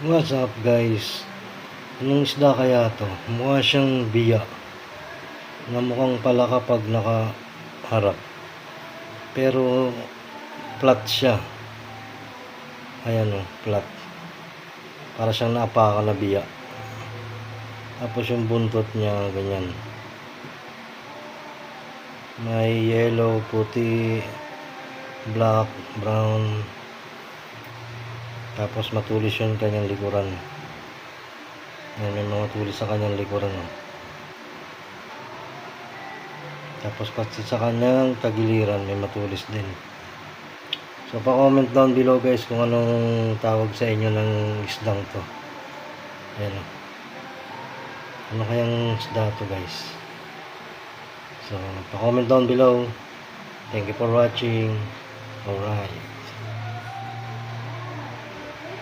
What's up guys? Anong isda kaya to? Mukha siyang biya na mukhang palaka pag nakaharap. Pero flat siya. Ayan o, flat. Para siyang napakan na biya. Tapos yung buntot niya ganyan. May yellow, puti, black, brown. Tapos matulis yung kanyang likuran. May mga tulis sa kanyang likuran. Tapos pati sa kanyang tagiliran may matulis din. So pa-comment down below guys kung anong tawag sa inyo ng isdang to. Ayan. Ano kayang isda to guys? So pa-comment down below. Thank you for watching. Alright.